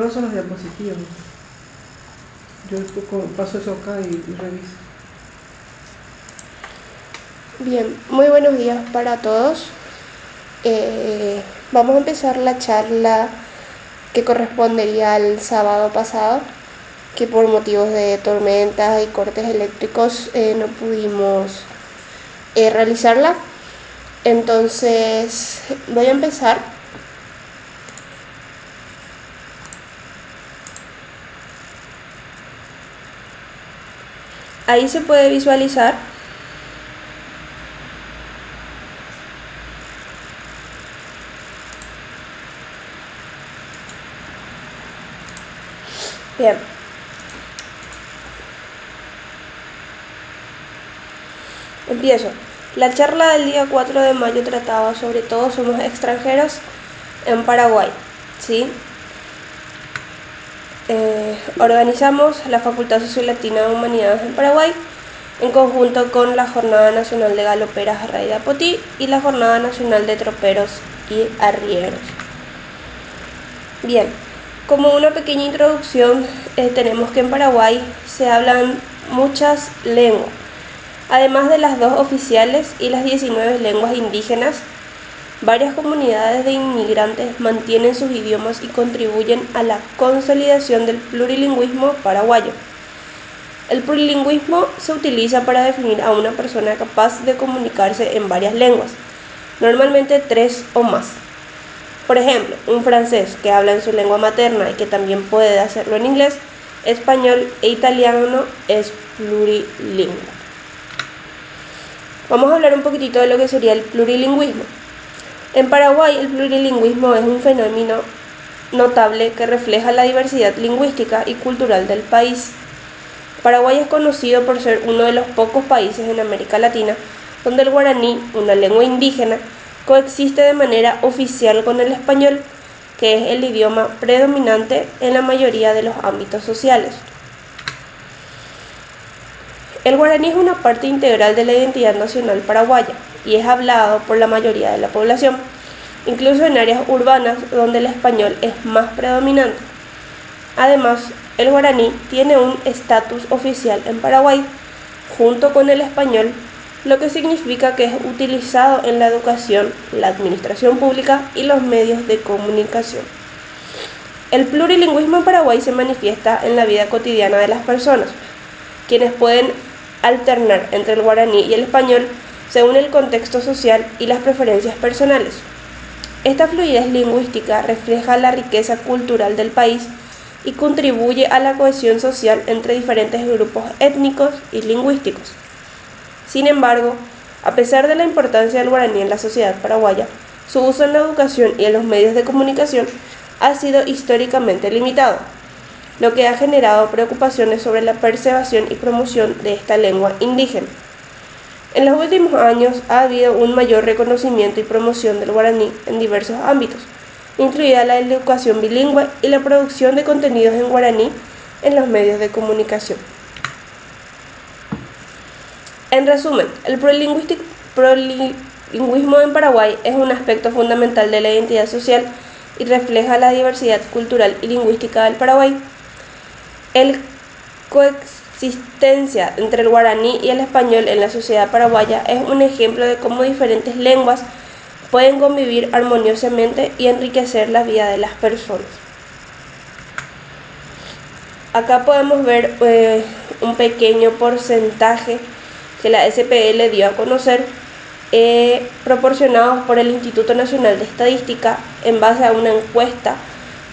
paso las diapositivas. Yo paso eso acá y reviso. Bien, muy buenos días para todos. Vamos a empezar la charla que correspondería al sábado pasado, que por motivos de tormentas y cortes eléctricos no pudimos realizarla. Entonces voy a empezar. Ahí se puede visualizar bien. Empiezo. La charla del día 4 de mayo trataba sobre Todos somos extranjeros en Paraguay, ¿sí? Organizamos la Facultad Sociolatina de Humanidades en Paraguay en conjunto con la Jornada Nacional de Galoperas Array de Apotí y la Jornada Nacional de Troperos y Arrieros. Bien, como una pequeña introducción, tenemos que en Paraguay se hablan muchas lenguas, además de las 2 oficiales y las 19 lenguas indígenas. Varias comunidades de inmigrantes mantienen sus idiomas y contribuyen a la consolidación del plurilingüismo paraguayo. El plurilingüismo se utiliza para definir a una persona capaz de comunicarse en varias lenguas, normalmente 3 o más. Por ejemplo, un francés que habla en su lengua materna y que también puede hacerlo en inglés, español e italiano es plurilingüe. Vamos a hablar un poquitito de lo que sería el plurilingüismo. En Paraguay, el plurilingüismo es un fenómeno notable que refleja la diversidad lingüística y cultural del país. Paraguay es conocido por ser uno de los pocos países en América Latina donde el guaraní, una lengua indígena, coexiste de manera oficial con el español, que es el idioma predominante en la mayoría de los ámbitos sociales. El guaraní es una parte integral de la identidad nacional paraguaya y es hablado por la mayoría de la población, incluso en áreas urbanas donde el español es más predominante. Además, el guaraní tiene un estatus oficial en Paraguay, junto con el español, lo que significa que es utilizado en la educación, la administración pública y los medios de comunicación. El plurilingüismo en Paraguay se manifiesta en la vida cotidiana de las personas, quienes pueden alternar entre el guaraní y el español según el contexto social y las preferencias personales. Esta fluidez lingüística refleja la riqueza cultural del país y contribuye a la cohesión social entre diferentes grupos étnicos y lingüísticos. Sin embargo, a pesar de la importancia del guaraní en la sociedad paraguaya, su uso en la educación y en los medios de comunicación ha sido históricamente limitado, lo que ha generado preocupaciones sobre la preservación y promoción de esta lengua indígena. En los últimos años ha habido un mayor reconocimiento y promoción del guaraní en diversos ámbitos, incluida la educación bilingüe y la producción de contenidos en guaraní en los medios de comunicación. En resumen, el plurilingüismo en Paraguay es un aspecto fundamental de la identidad social y refleja la diversidad cultural y lingüística del Paraguay. El coexistencia entre el guaraní y el español en la sociedad paraguaya es un ejemplo de cómo diferentes lenguas pueden convivir armoniosamente y enriquecer la vida de las personas. Acá podemos ver un pequeño porcentaje que la SPL dio a conocer, proporcionados por el Instituto Nacional de Estadística en base a una encuesta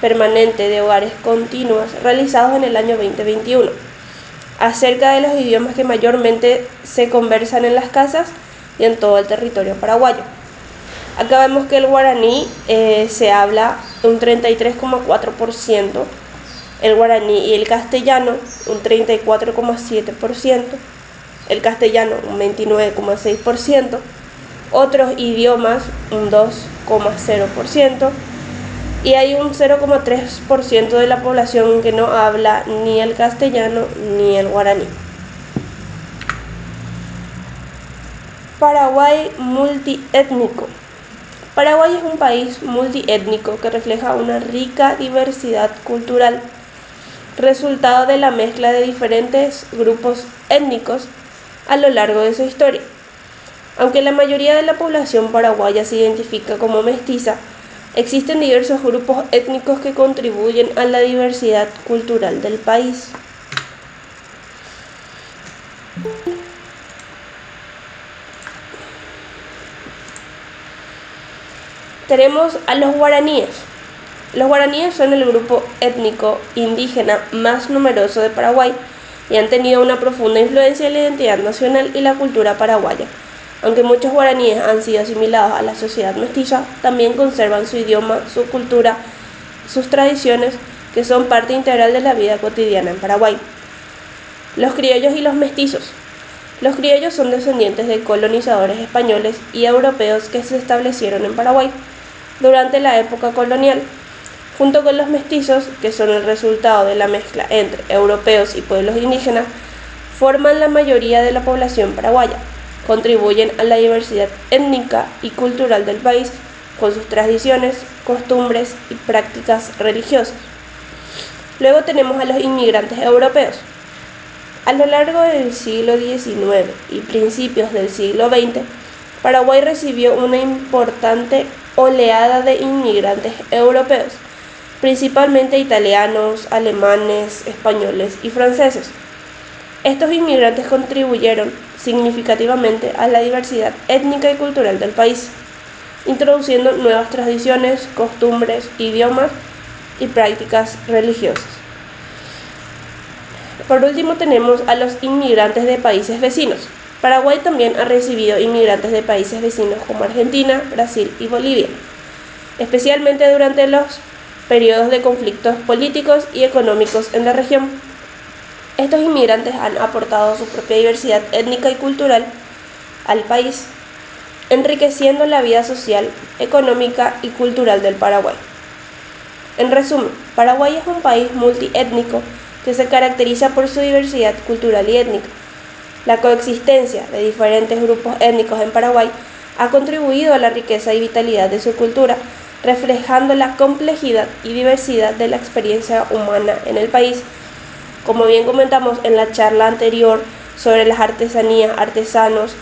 permanente de hogares continuas realizados en el año 2021, acerca de los idiomas que mayormente se conversan en las casas y en todo el territorio paraguayo. Acá vemos que el guaraní se habla un 33,4%, el guaraní y el castellano un 34,7%, el castellano un 29,6%, otros idiomas un 2,0%, y hay un 0,3% de la población que no habla ni el castellano ni el guaraní. Paraguay multiétnico. Paraguay es un país multiétnico que refleja una rica diversidad cultural, resultado de la mezcla de diferentes grupos étnicos a lo largo de su historia. Aunque la mayoría de la población paraguaya se identifica como mestiza, existen diversos grupos étnicos que contribuyen a la diversidad cultural del país. Tenemos a los guaraníes. Los guaraníes son el grupo étnico indígena más numeroso de Paraguay y han tenido una profunda influencia en la identidad nacional y la cultura paraguaya. Aunque muchos guaraníes han sido asimilados a la sociedad mestiza, también conservan su idioma, su cultura, sus tradiciones, que son parte integral de la vida cotidiana en Paraguay. Los criollos y los mestizos. Los criollos son descendientes de colonizadores españoles y europeos que se establecieron en Paraguay durante la época colonial, junto con los mestizos, que son el resultado de la mezcla entre europeos y pueblos indígenas, forman la mayoría de la población paraguaya. Contribuyen a la diversidad étnica y cultural del país con sus tradiciones, costumbres y prácticas religiosas. Luego tenemos a los inmigrantes europeos. A lo largo del siglo XIX y principios del siglo XX, Paraguay recibió una importante oleada de inmigrantes europeos, principalmente italianos, alemanes, españoles y franceses. Estos inmigrantes contribuyeron significativamente a la diversidad étnica y cultural del país, introduciendo nuevas tradiciones, costumbres, idiomas y prácticas religiosas. Por último tenemos a los inmigrantes de países vecinos. Paraguay también ha recibido inmigrantes de países vecinos como Argentina, Brasil y Bolivia, especialmente durante los periodos de conflictos políticos y económicos en la región. Estos inmigrantes han aportado su propia diversidad étnica y cultural al país, enriqueciendo la vida social, económica y cultural del Paraguay. En resumen, Paraguay es un país multiétnico que se caracteriza por su diversidad cultural y étnica. La coexistencia de diferentes grupos étnicos en Paraguay ha contribuido a la riqueza y vitalidad de su cultura, reflejando la complejidad y diversidad de la experiencia humana en el país. Como bien comentamos en la charla anterior sobre las artesanías, artesanos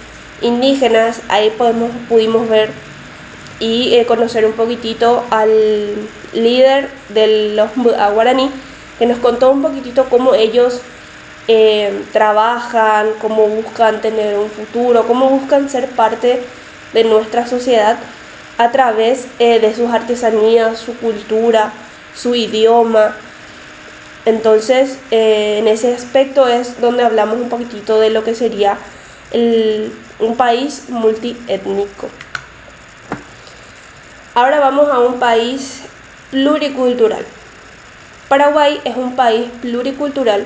indígenas, ahí pudimos ver y conocer un poquitito al líder de los guaraní, que nos contó un poquitito cómo ellos trabajan, cómo buscan tener un futuro, cómo buscan ser parte de nuestra sociedad a través de sus artesanías, su cultura, su idioma. Entonces, en ese aspecto es donde hablamos un poquitito de lo que sería un país multiétnico. Ahora vamos a un país pluricultural. Paraguay es un país pluricultural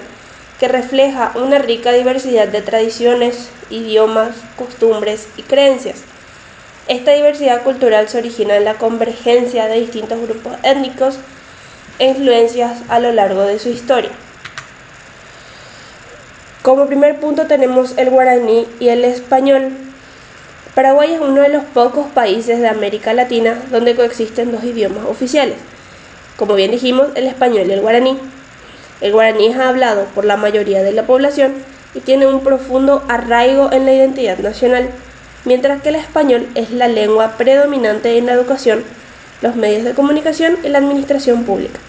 que refleja una rica diversidad de tradiciones, idiomas, costumbres y creencias. Esta diversidad cultural se origina en la convergencia de distintos grupos étnicos e influencias a lo largo de su historia. Como primer punto tenemos el guaraní y el español. Paraguay es uno de los pocos países de América Latina donde coexisten dos idiomas oficiales. Como bien dijimos, el español y el guaraní. El guaraní es hablado por la mayoría de la población y tiene un profundo arraigo en la identidad nacional, mientras que el español es la lengua predominante en la educación, los medios de comunicación y la administración pública.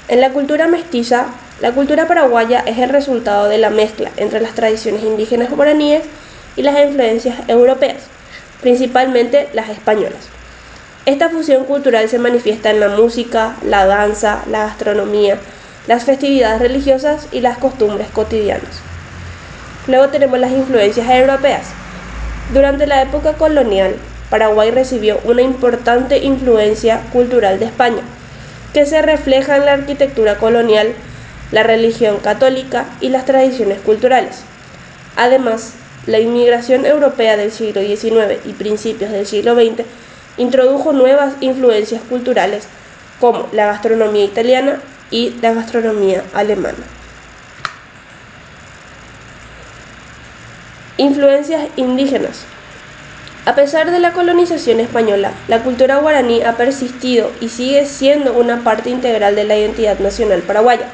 En la cultura mestiza, la cultura paraguaya es el resultado de la mezcla entre las tradiciones indígenas guaraníes y las influencias europeas, principalmente las españolas. Esta fusión cultural se manifiesta en la música, la danza, la gastronomía, las festividades religiosas y las costumbres cotidianas. Luego tenemos las influencias europeas. Durante la época colonial, Paraguay recibió una importante influencia cultural de España, que se refleja en la arquitectura colonial, la religión católica y las tradiciones culturales. Además, la inmigración europea del siglo XIX y principios del siglo XX introdujo nuevas influencias culturales como la gastronomía italiana y la gastronomía alemana. Influencias indígenas. A pesar de la colonización española, la cultura guaraní ha persistido y sigue siendo una parte integral de la identidad nacional paraguaya.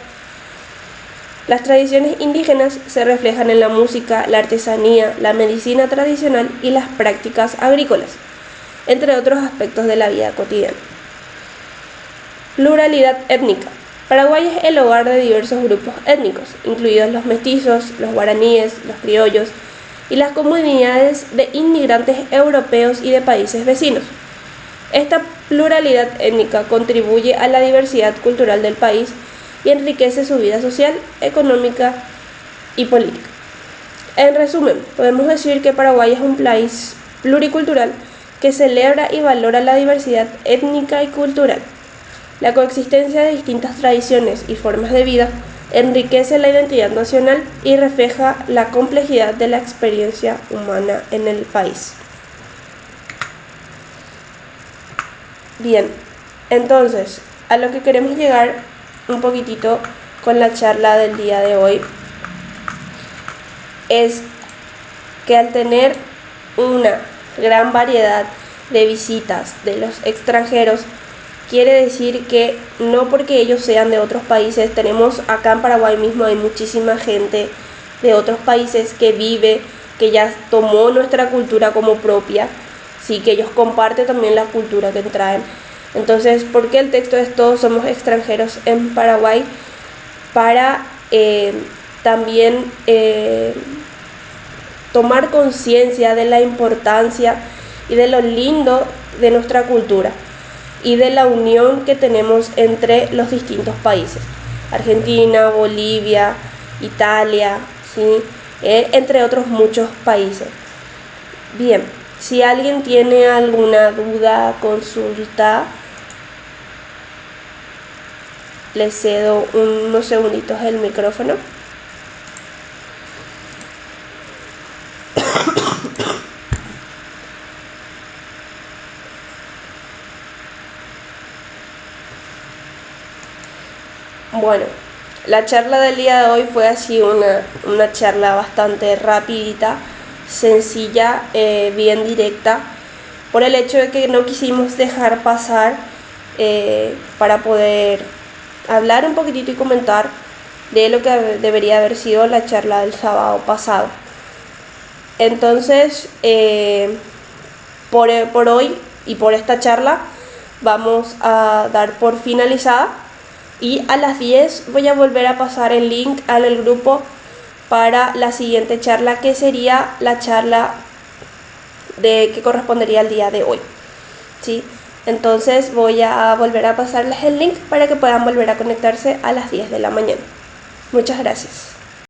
Las tradiciones indígenas se reflejan en la música, la artesanía, la medicina tradicional y las prácticas agrícolas, entre otros aspectos de la vida cotidiana. Pluralidad étnica. Paraguay es el hogar de diversos grupos étnicos, incluidos los mestizos, los guaraníes, los criollos y las comunidades de inmigrantes europeos y de países vecinos. Esta pluralidad étnica contribuye a la diversidad cultural del país y enriquece su vida social, económica y política. En resumen, podemos decir que Paraguay es un país pluricultural que celebra y valora la diversidad étnica y cultural. La coexistencia de distintas tradiciones y formas de vida enriquece la identidad nacional y refleja la complejidad de la experiencia humana en el país. Bien, entonces, a lo que queremos llegar un poquitito con la charla del día de hoy es que al tener una gran variedad de visitas de los extranjeros, quiere decir que no porque ellos sean de otros países, tenemos acá en Paraguay mismo hay muchísima gente de otros países que vive, que ya tomó nuestra cultura como propia, sí, que ellos comparten también la cultura que traen. Entonces, ¿por qué el texto es Todos somos extranjeros en Paraguay? Para también tomar conciencia de la importancia y de lo lindo de nuestra cultura y de la unión que tenemos entre los distintos países, Argentina, Bolivia, Italia, ¿sí? Entre otros muchos países. Bien, si alguien tiene alguna duda, consulta, le cedo unos segunditos el micrófono. Bueno, la charla del día de hoy fue así una charla bastante rapidita, sencilla, bien directa, por el hecho de que no quisimos dejar pasar para poder hablar un poquitito y comentar de lo que debería haber sido la charla del sábado pasado. Entonces, por hoy y por esta charla vamos a dar por finalizada. Y a las 10 voy a volver a pasar el link al grupo para la siguiente charla, que sería la charla que correspondería al día de hoy, ¿sí? Entonces voy a volver a pasarles el link para que puedan volver a conectarse a las 10 de la mañana. Muchas gracias.